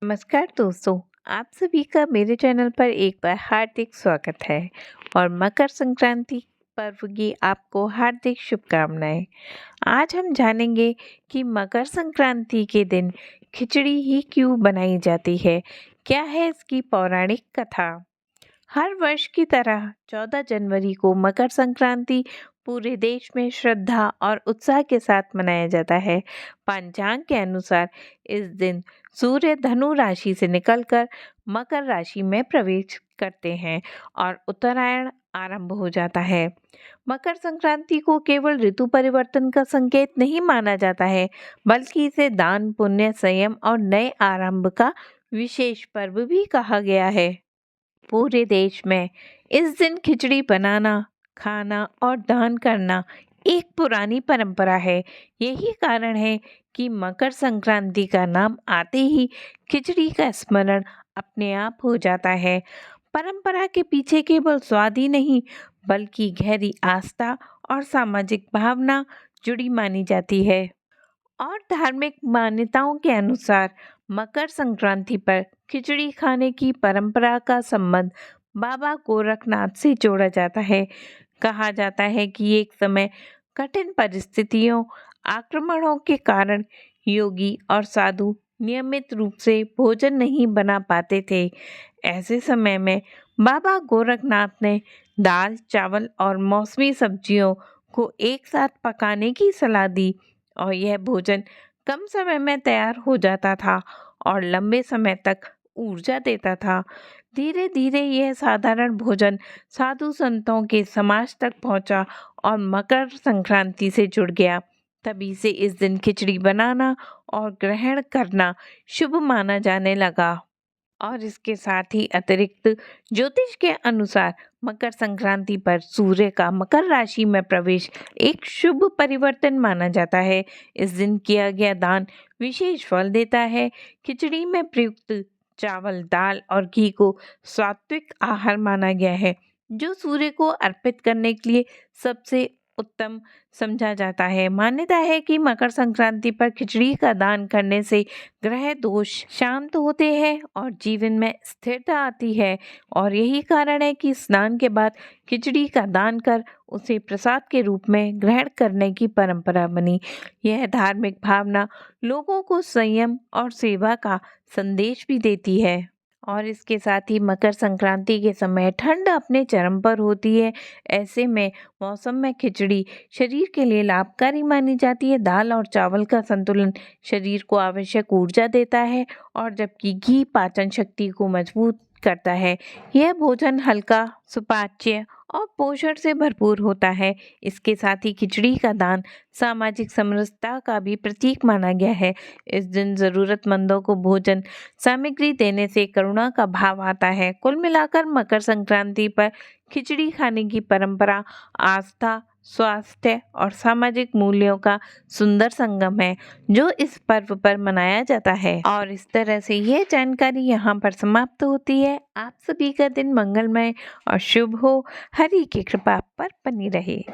नमस्कार दोस्तों, आप सभी का मेरे चैनल पर एक बार हार्दिक स्वागत है और मकर संक्रांति पर्व की आपको हार्दिक शुभकामनाएं। आज हम जानेंगे कि मकर संक्रांति के दिन खिचड़ी ही क्यों बनाई जाती है, क्या है इसकी पौराणिक कथा। हर वर्ष की तरह 14 जनवरी को मकर संक्रांति पूरे देश में श्रद्धा और उत्साह के साथ मनाया जाता है। पंचांग के अनुसार इस दिन सूर्य धनु राशि से निकलकर मकर राशि में प्रवेश करते हैं और उत्तरायण आरंभ हो जाता है। मकर संक्रांति को केवल ऋतु परिवर्तन का संकेत नहीं माना जाता है, बल्कि इसे दान, पुण्य, संयम और नए आरंभ का विशेष पर्व भी कहा गया है। पूरे देश में इस दिन खिचड़ी बनाना, खाना और दान करना एक पुरानी परंपरा है। यही कारण है कि मकर संक्रांति का नाम आते ही खिचड़ी का स्मरण अपने आप हो जाता है। परंपरा के पीछे केवल स्वाद ही नहीं, बल्कि गहरी आस्था और सामाजिक भावना जुड़ी मानी जाती है। और धार्मिक मान्यताओं के अनुसार मकर संक्रांति पर खिचड़ी खाने की परंपरा का संबंध बाबा गोरखनाथ से जोड़ा जाता है। कहा जाता है कि एक समय कठिन परिस्थितियों, आक्रमणों के कारण योगी और साधु नियमित रूप से भोजन नहीं बना पाते थे। ऐसे समय में बाबा गोरखनाथ ने दाल, चावल और मौसमी सब्जियों को एक साथ पकाने की सलाह दी और यह भोजन कम समय में तैयार हो जाता था और लंबे समय तक ऊर्जा देता था। धीरे धीरे यह साधारण भोजन साधु संतों के समाज तक पहुंचा और मकर संक्रांति से जुड़ गया। तभी से इस दिन खिचड़ी बनाना और ग्रहण करना शुभ माना जाने लगा। और इसके साथ ही अतिरिक्त ज्योतिष के अनुसार मकर संक्रांति पर सूर्य का मकर राशि में प्रवेश एक शुभ परिवर्तन माना जाता है। इस दिन किया गया दान विशेष फल देता है। खिचड़ी में प्रयुक्त चावल, दाल और घी को सात्विक आहार माना गया है, जो सूर्य को अर्पित करने के लिए सबसे उत्तम समझा जाता है। मान्यता है कि मकर संक्रांति पर खिचड़ी का दान करने से ग्रह दोष शांत होते हैं और जीवन में स्थिरता आती है। और यही कारण है कि स्नान के बाद खिचड़ी का दान कर उसे प्रसाद के रूप में ग्रहण करने की परंपरा बनी। यह धार्मिक भावना लोगों को संयम और सेवा का संदेश भी देती है। और इसके साथ ही मकर संक्रांति के समय ठंड अपने चरम पर होती है। ऐसे में मौसम में खिचड़ी शरीर के लिए लाभकारी मानी जाती है। दाल और चावल का संतुलन शरीर को आवश्यक ऊर्जा देता है और जबकि घी पाचन शक्ति को मजबूत करता है। यह भोजन हल्का, सुपाच्य और पोषण से भरपूर होता है। इसके साथ ही खिचड़ी का दान सामाजिक समरसता का भी प्रतीक माना गया है। इस दिन जरूरतमंदों को भोजन सामग्री देने से करुणा का भाव आता है। कुल मिलाकर मकर संक्रांति पर खिचड़ी खाने की परंपरा आस्था, स्वास्थ्य और सामाजिक मूल्यों का सुंदर संगम है, जो इस पर्व पर मनाया जाता है। और इस तरह से यह जानकारी यहाँ पर समाप्त होती है। आप सभी का दिन मंगलमय और शुभ हो। हरि की कृपा आप पर बनी रहे।